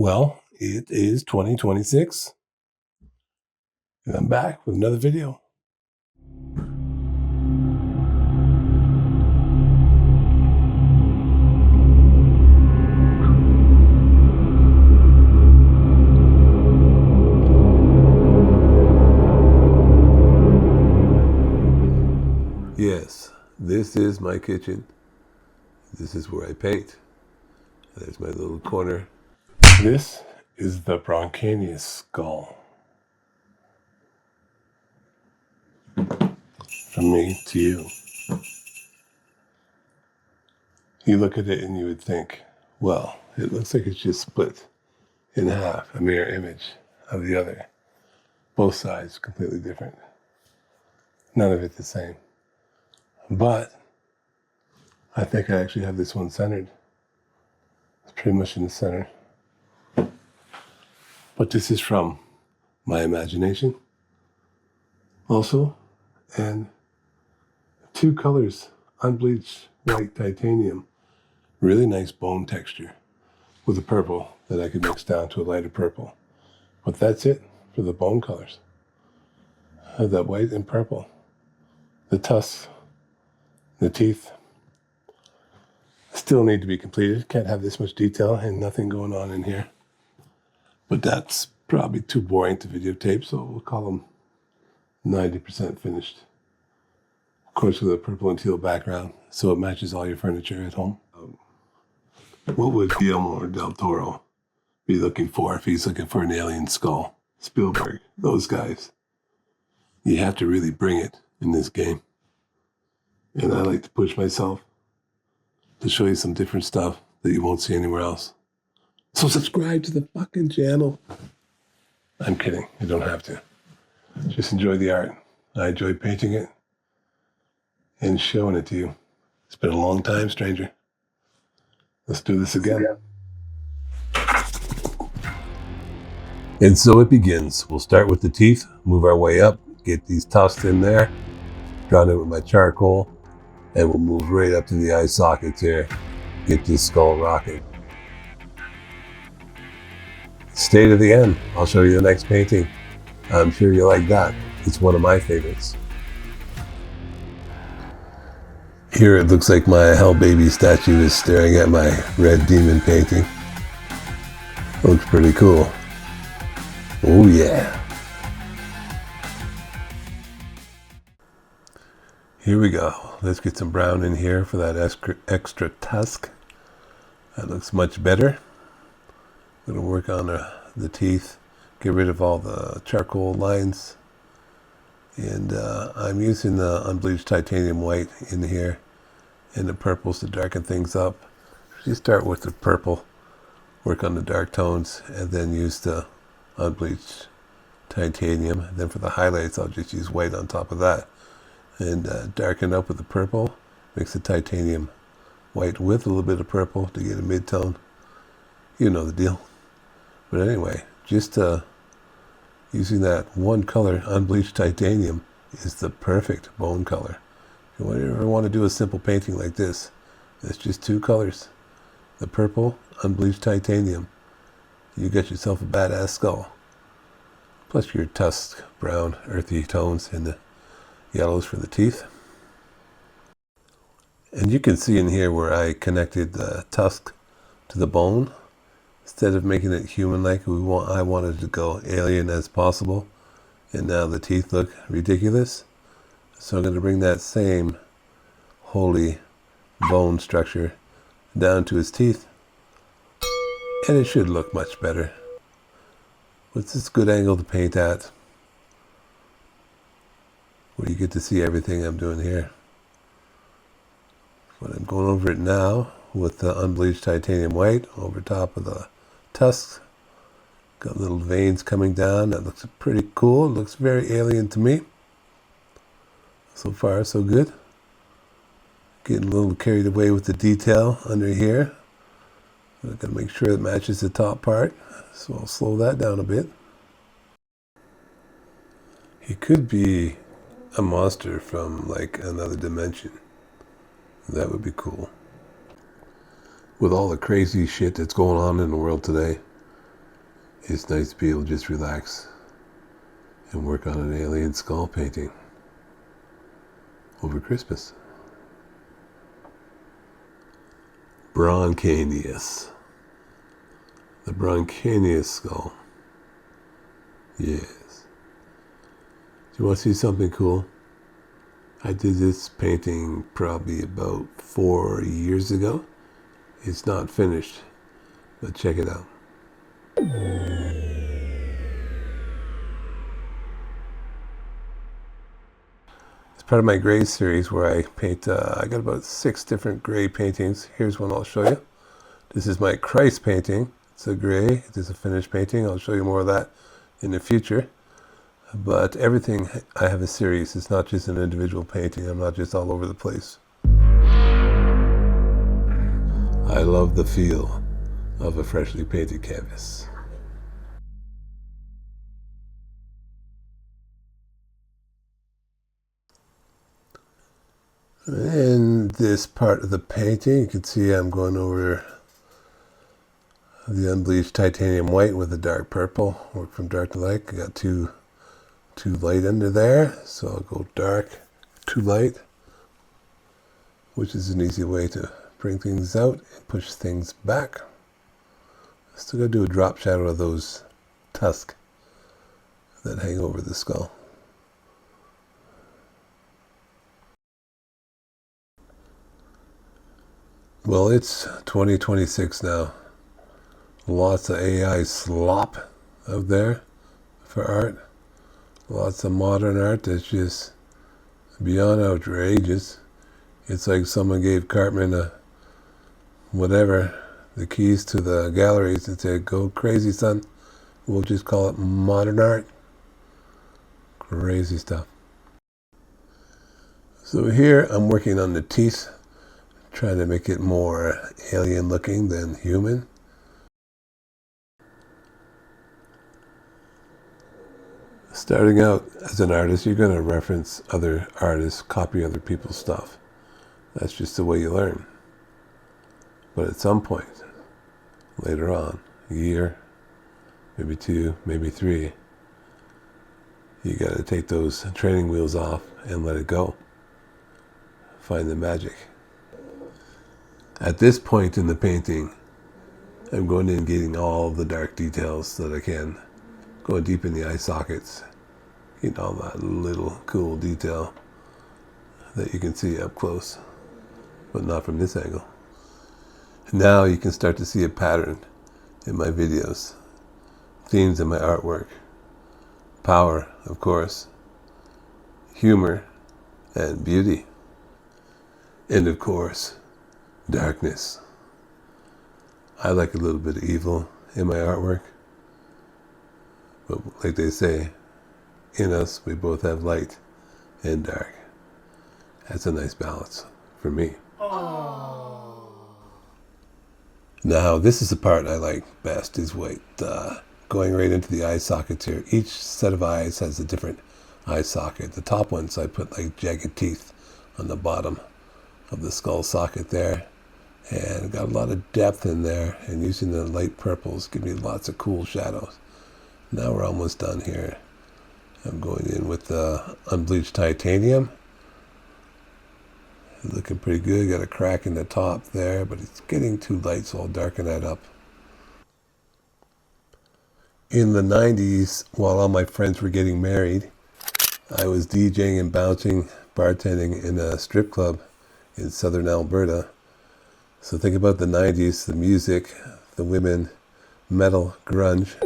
Well, it is 2026, and I'm back with another video. Yes, this is my kitchen. This is where I paint. There's my little corner. This is the Bronchanius skull. From me to you. You look at it and you would think, well, it looks like it's just split in half, a mirror image of the other. Both sides completely different. None of it the same. But I think I actually have this one centered. It's pretty much in the center. But this is from my imagination also. And two colors, unbleached white titanium. Really nice bone texture with a purple that I could mix down to a lighter purple. But that's it for the bone colors. I have that white and purple. The tusks, the teeth still need to be completed. Can't have this much detail and nothing going on in here. But that's probably too boring to videotape, so we'll call them 90% finished. Of course, with a purple and teal background, so it matches all your furniture at home. What would Guillermo del Toro be looking for if he's looking for an alien skull? Spielberg, those guys. You have to really bring it in this game. And I like to push myself to show you some different stuff that you won't see anywhere else. So subscribe to the fucking channel. I'm kidding. You don't have to. Just enjoy the art. I enjoy painting it and showing it to you. It's been a long time, stranger. Let's do this again. And so it begins. We'll start with the teeth, move our way up, get these tusks in there, drown it with my charcoal, and we'll move right up to the eye sockets here, get this skull rocking. Stay to the end. I'll show you the next painting. I'm sure you like that. It's one of my favorites. Here it looks like my Hell Baby statue is staring at my red demon painting. Looks pretty cool. Oh yeah. Here we go. Let's get some brown in here for that extra tusk. That looks much better. Gonna work on the teeth, get rid of all the charcoal lines. And I'm using the unbleached titanium white in here and the purples to darken things up. You start with the purple, work on the dark tones, and then use the unbleached titanium. Then for the highlights, I'll just use white on top of that. And darken up with the purple, mix the titanium white with a little bit of purple to get a mid-tone. You know the deal. But anyway, just using that one color, unbleached titanium, is the perfect bone color. If you ever want to do a simple painting like this, it's just two colors. The purple, unbleached titanium. You get yourself a badass skull. Plus your tusk, brown, earthy tones, and the yellows for the teeth. And you can see in here where I connected the tusk to the bone. Instead of making it human-like, I wanted to go alien as possible. And now the teeth look ridiculous. So I'm going to bring that same holy bone structure down to his teeth. And it should look much better. What's this good angle to paint at? Where you get to see everything I'm doing here. But I'm going over it now with the unbleached titanium white over top of the tusks. Got little veins coming down. That looks pretty cool. It looks very alien to me. So far, so good. Getting a little carried away with the detail under here. I'm going to make sure it matches the top part. So I'll slow that down a bit. He could be a monster from like another dimension. That would be cool. With all the crazy shit that's going on in the world today, It's nice to be able to just relax and work on an alien skull painting over Christmas. Bronchanius. The Bronchanius skull. Yes. Do you want to see something cool? I did this painting probably about 4 years ago. It's not finished, but check it out. It's part of my gray series where I paint, I got about 6 different gray paintings. Here's one I'll show you. This is my Christ painting. It's a gray, it is a finished painting. I'll show you more of that in the future. But everything, I have a series. It's not just an individual painting. I'm not just all over the place. I love the feel of a freshly painted canvas. In this part of the painting, you can see I'm going over the unbleached titanium white with a dark purple. Work from dark to light. I got too light under there, so I'll go dark to light, which is an easy way to bring things out and push things back. Still got to do a drop shadow of those tusks that hang over the skull. Well, it's 2026 now. Lots of AI slop out there for art. Lots of modern art that's just beyond outrageous. It's like someone gave Cartman the keys to the galleries and said, "Go crazy, son. We'll just call it modern art." Crazy stuff. So here I'm working on the teeth, trying to make it more alien looking than human. Starting out as an artist, you're going to reference other artists, copy other people's stuff. That's just the way you learn. But at some point, later on, a year, maybe 2, maybe 3, you got to take those training wheels off and let it go. Find the magic. At this point in the painting, I'm going in and getting all the dark details that I can. Going deep in the eye sockets, getting all that little cool detail that you can see up close, but not from this angle. Now you can start to see a pattern in my videos, themes in my artwork, power, of course, humor, and beauty, and of course, darkness. I like a little bit of evil in my artwork. But like they say, in us, we both have light and dark. That's a nice balance for me. Aww. Now, this is the part I like best, is going right into the eye sockets here. Each set of eyes has a different eye socket. The top ones, I put like jagged teeth on the bottom of the skull socket there. And got a lot of depth in there. And using the light purples give me lots of cool shadows. Now we're almost done here. I'm going in with the unbleached titanium. Looking pretty good. Got a crack in the top there, but it's getting too light, so I'll darken that up. In the 90s, while all my friends were getting married, I was DJing and bouncing, bartending in a strip club in southern Alberta. So think about the 90s, the music, the women, metal, grunge.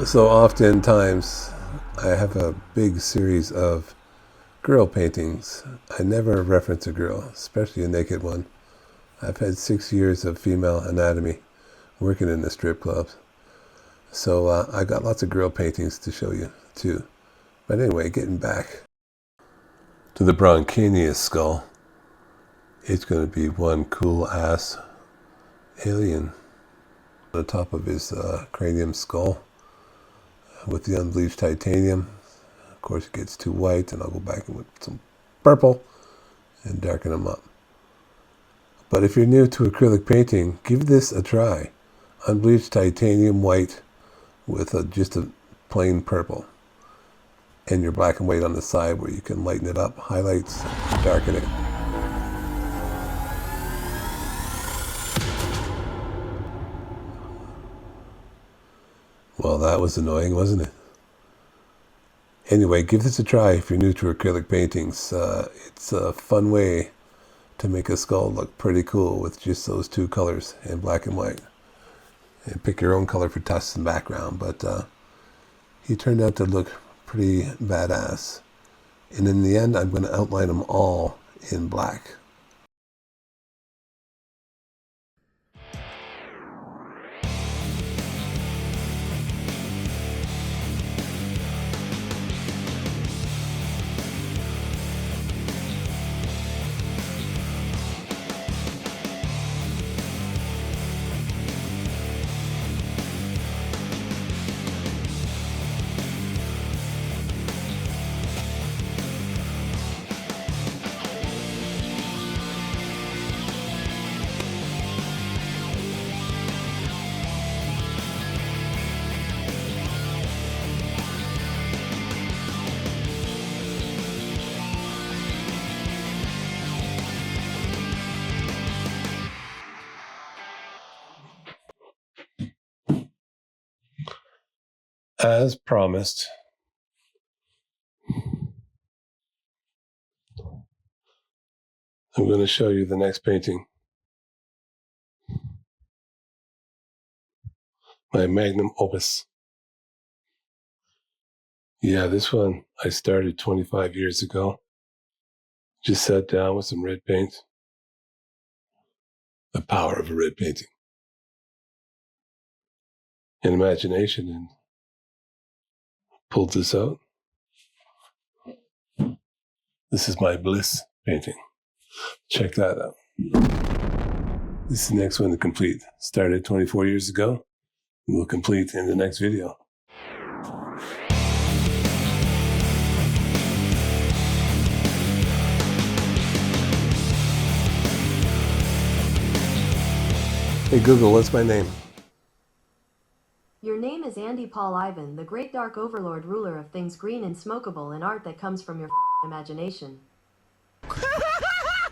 So oftentimes I have a big series of girl paintings. I never reference a girl, especially a naked one. I've had 6 years of female anatomy working in the strip clubs. So I got lots of girl paintings to show you too. But anyway, getting back to the Bronchanius skull, it's going to be one cool ass alien on the top of his cranium skull with the unbleached titanium. Of course, it gets too white, and I'll go back with some purple and darken them up. But if you're new to acrylic painting, give this a try. unbleached titanium white with just a plain purple. And your black and white on the side where you can lighten it up, highlights, darken it. Well, that was annoying, wasn't it? Anyway, give this a try if you're new to acrylic paintings. It's a fun way to make a skull look pretty cool with just those two colors in black and white. And pick your own color for tusks and background, but he turned out to look pretty badass. And in the end, I'm going to outline them all in black. As promised, I'm going to show you the next painting. My magnum opus. Yeah, this one I started 25 years ago. Just sat down with some red paint. The power of a red painting. And imagination, and pulled this out. This is my bliss painting. Check that out. This is the next one to complete. Started 24 years ago. We'll complete in the next video. Hey Google, what's my name? Your name is Andy Paul Ivan, the great dark overlord ruler of things green and smokable and art that comes from your imagination.